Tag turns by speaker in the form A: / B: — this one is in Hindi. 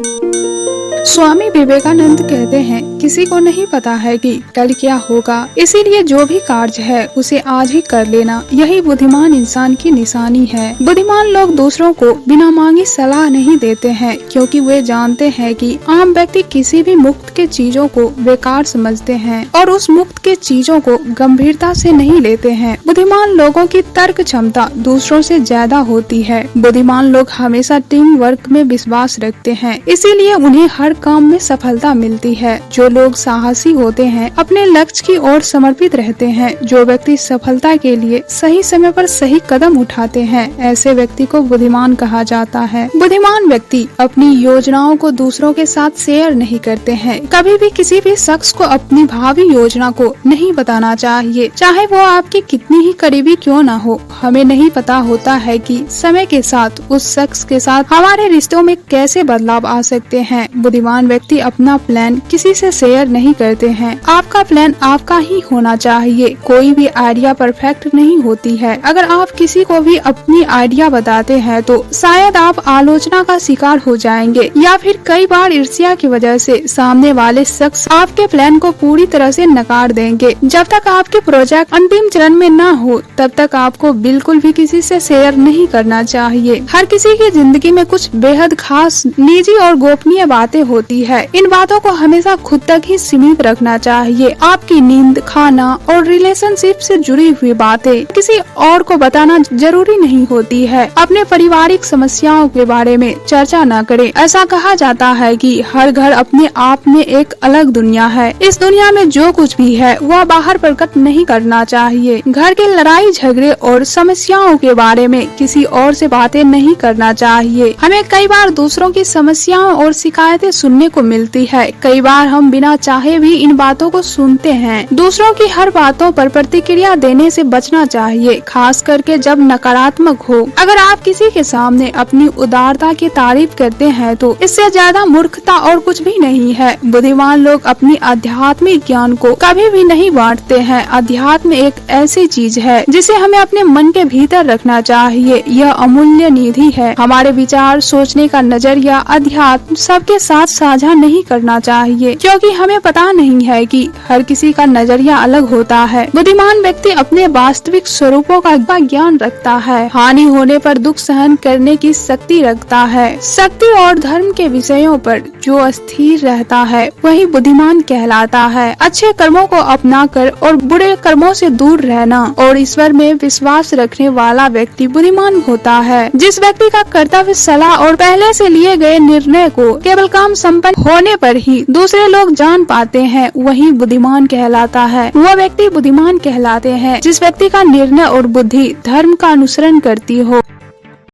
A: स्वामी विवेकानंद कहते हैं, किसी को नहीं पता है कि कल क्या होगा, इसीलिए जो भी कार्य है उसे आज ही कर लेना, यही बुद्धिमान इंसान की निशानी है। बुद्धिमान लोग दूसरों को बिना मांगी सलाह नहीं देते हैं, क्योंकि वे जानते हैं कि आम व्यक्ति किसी भी मुफ्त के चीजों को बेकार समझते हैं और उस मुफ्त के चीजों को गंभीरता से नहीं लेते हैं। बुद्धिमान लोगों की तर्क क्षमता दूसरों से ज्यादा होती है। बुद्धिमान लोग हमेशा टीम वर्क में विश्वास रखते हैं, इसीलिए उन्हें हर काम में सफलता मिलती है। जो लोग साहसी होते हैं अपने लक्ष्य की ओर समर्पित रहते हैं। जो व्यक्ति सफलता के लिए सही समय पर सही कदम उठाते हैं, ऐसे व्यक्ति को बुद्धिमान कहा जाता है। बुद्धिमान व्यक्ति अपनी योजनाओं को दूसरों के साथ शेयर नहीं करते हैं। कभी भी किसी भी शख्स को अपनी भावी योजना को नहीं बताना चाहिए, चाहे वो आपकी कितनी ही करीबी क्यों न हो। हमें नहीं पता होता है कि समय के साथ उस शख्स के साथ हमारे रिश्तों में कैसे बदलाव आ सकते हैं। बुद्धिमान व्यक्ति अपना प्लान किसी से शेयर नहीं करते हैं। आपका प्लान आपका ही होना चाहिए। कोई भी आइडिया परफेक्ट नहीं होती है। अगर आप किसी को भी अपनी आइडिया बताते हैं तो शायद आप आलोचना का शिकार हो जाएंगे, या फिर कई बार ईर्ष्या की वजह से सामने वाले शख्स आपके प्लान को पूरी तरह से नकार देंगे। जब तक आपके प्रोजेक्ट अंतिम चरण में न हो, तब तक आपको बिल्कुल भी किसी से शेयर नहीं करना चाहिए। हर किसी की जिंदगी में कुछ बेहद खास, निजी और गोपनीय बातें होती है। इन बातों को हमेशा खुद तक ही सीमित रखना चाहिए। आपकी नींद, खाना और रिलेशनशिप से जुड़ी हुई बातें किसी और को बताना जरूरी नहीं होती है। अपने पारिवारिक समस्याओं के बारे में चर्चा न करें। ऐसा कहा जाता है कि हर घर अपने आप में एक अलग दुनिया है। इस दुनिया में जो कुछ भी है वह बाहर प्रकट नहीं करना चाहिए। घर के लड़ाई झगड़े और समस्याओं के बारे में किसी और से बातें नहीं करना चाहिए। हमें कई बार दूसरों की समस्याओं और शिकायतें सुनने को मिलती है। कई बार हम बिना चाहे भी इन बातों को सुनते हैं। दूसरों की हर बातों पर प्रतिक्रिया देने से बचना चाहिए, खास करके जब नकारात्मक हो। अगर आप किसी के सामने अपनी उदारता की तारीफ करते हैं तो इससे ज्यादा मूर्खता और कुछ भी नहीं है। बुद्धिमान लोग अपनी आध्यात्मिक ज्ञान को कभी भी नहीं बांटते हैं। अध्यात्म एक ऐसी चीज है जिसे हमें अपने मन के भीतर रखना चाहिए। यह अमूल्य निधि है। हमारे विचार, सोचने का नजरिया, अध्यात्म सबके साथ साझा नहीं करना चाहिए, क्योंकि हमें पता नहीं है कि हर किसी का नजरिया अलग होता है। बुद्धिमान व्यक्ति अपने वास्तविक स्वरूपों का ज्ञान रखता है। हानि होने पर दुख सहन करने की शक्ति रखता है। शक्ति और धर्म के विषयों पर जो स्थिर रहता है वही बुद्धिमान कहलाता है। अच्छे कर्मों को अपनाकर और बुरे कर्मों से दूर रहना और ईश्वर में विश्वास रखने वाला व्यक्ति बुद्धिमान होता है। जिस व्यक्ति का कर्तव्य, सलाह और पहले से लिए गए निर्णय को केवल काम संपन्न होने पर ही दूसरे लोग जान पाते हैं, वही बुद्धिमान कहलाता है। वह व्यक्ति बुद्धिमान कहलाते हैं जिस व्यक्ति का निर्णय और बुद्धि धर्म का अनुसरण करती हो।